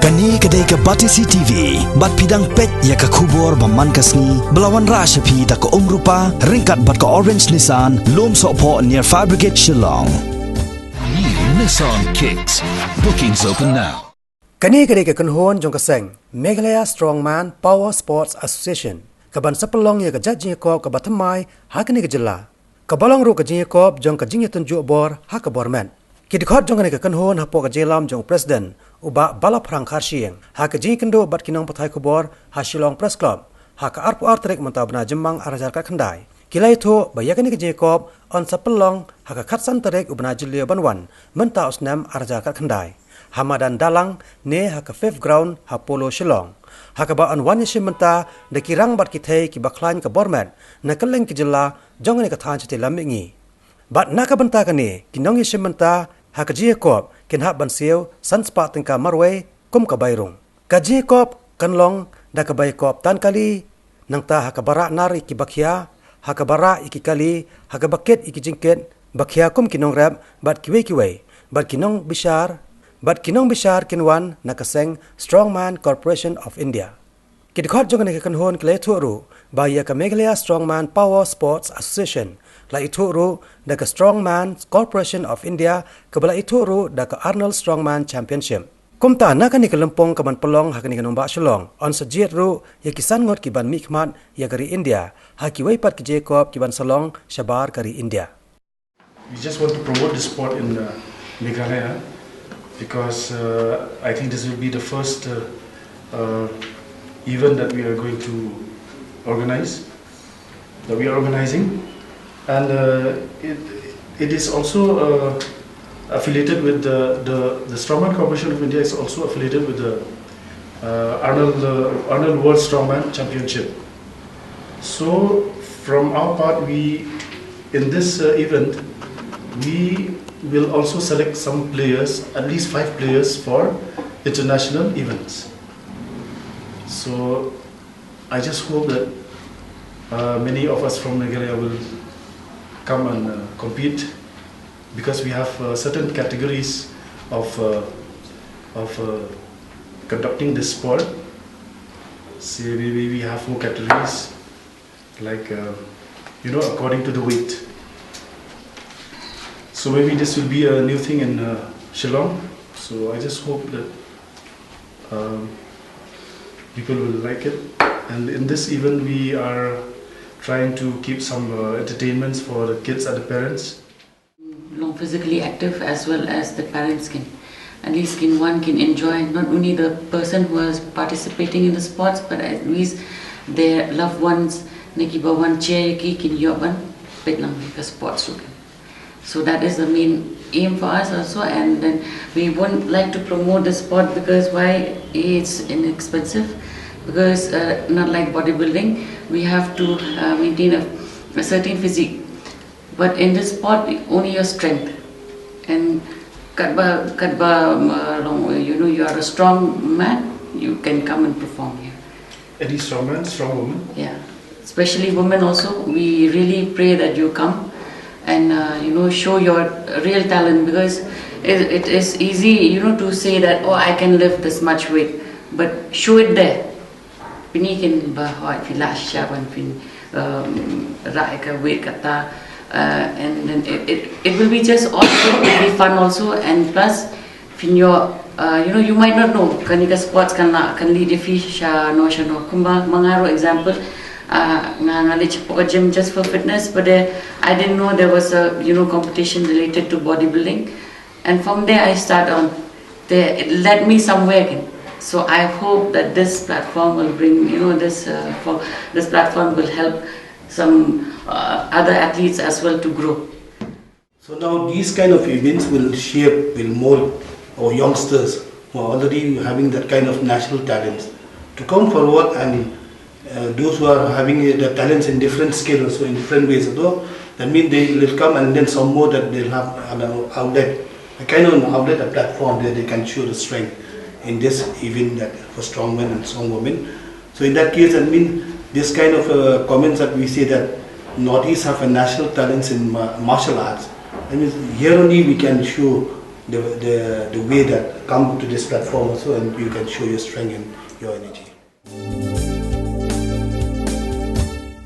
Kani kedai ke Batisi TV, bat pidang pet ya ke kubur baman kasni, belawan rasa pi da ke rupa, ringkat bat ke orange Nissan, lom sokpo near Fire Brigade Shillong. New Nissan Kicks. Bookings open now. Kani kedai ke kenhon jong keseng, Meghalaya Strongman Power Sports Association. Kaban sepelong ya ke Jingïakob ke batamai, hakani ke jela. Kabalong ru ke Jingïakob jong ke Jingïatunjuk bor, hak ke bormen. Kidikot jong kani ke kenhon hapo ke jelam jong presiden. Uba balap perang karsieng, hak Jingïakendo bat kinong patai kubor, ha Shillong Press Club, hak arpu artrek mentabna jembang arajar kat kendai. Kila itu, bayakani ke Jingïakob, on sepelong, hak katsan terek ubna jelia banwan, menta usnam arajar kat kendai. Hamadan dalang, ne hak fifth ground, ha polo Shillong. Hak ba on wanya menta, de kirang bat kitei ki baklain ke bormet, na keleng ki jela, jongani ke tan cete lamingi. Bat naka benta kani, kinong menta, hak Jingïakob, kin hak bansiu san spa tingka marway kum ka bayrung ka Jingïakob Pynlong da ka Jingïakob tan kali nang ta hak bara nari ki bakhia hak bara iki kali hak baket iki jingket bakhia kum kinong rap bat kiwe bat kinong bishar kinwan nakaseng Strongman Corporation of India kidkhot jong ne kan hon kle thuru ba ya ka Meghalaya Strongman Power Sports Association la ituru da ka Strongman Corporation of India kabala ituru da ka Arnold Strongman Championship kumta na kani kalempong kaban pelong hakani kanomba Shillong on sajiet ru ya kisan ngot kiban mikmat ya kari India haki waipat ki Jingïakob kiban salong shabar kari India. We just want to promote the sport in Meghalaya because I think this will be the first event that we are going to organize, that we are organizing. And it is also affiliated with the Strongman Corporation of India is also affiliated with the Arnold World Strongman Championship. So from our part, in this event, we will also select some players, at least 5 players for international events. So I just hope that many of us from Meghalaya will come and compete because we have certain categories of conducting this sport. Say maybe we have 4 categories, like according to the weight. So maybe this will be a new thing in Shillong. So I just hope that people will like it. And in this event, we are trying to keep some entertainments for the kids and the parents. Long physically active as well as the parents can, at least one can enjoy not only the person who is participating in the sports, but at least their loved ones. Nakiba one chair ki kin yoban Pynlong ka sports room. So that is the main aim for us also, and then we would like to promote the sport because why it's inexpensive. Because not like bodybuilding, we have to maintain a certain physique. But in this sport, only your strength. And you are a strong man, you can come and perform here. Any strong man, strong woman? Yeah, especially women also. We really pray that you come and show your real talent, because it is easy to say that, oh, I can lift this much weight, but show it there. Pyni can bahwa filash shaban fin raika weight kata and then it will be just also it will be fun also, and plus fin your you might not know kanika sports kan lead fish no kumba mangaro example ngangalich po gym just for fitness, but I didn't know there was a competition related to bodybuilding, and from there I start on there, it led me somewhere again. So I hope that this platform will bring, this platform will help some other athletes as well to grow. So now these kind of events will mold our youngsters who are already having that kind of natural talents to come forward, and those who are having the talents in different skills, so in different ways. So that means they will come, and then some more that they'll have an outlet, a kind of an outlet, a platform where they can show the strength in this event that for strong men and strong women. So in that case, I mean, this kind of comments that we say that Northeast have a national talents in martial arts. I mean, here only we can show the way that come to this platform also, and you can show your strength and your energy.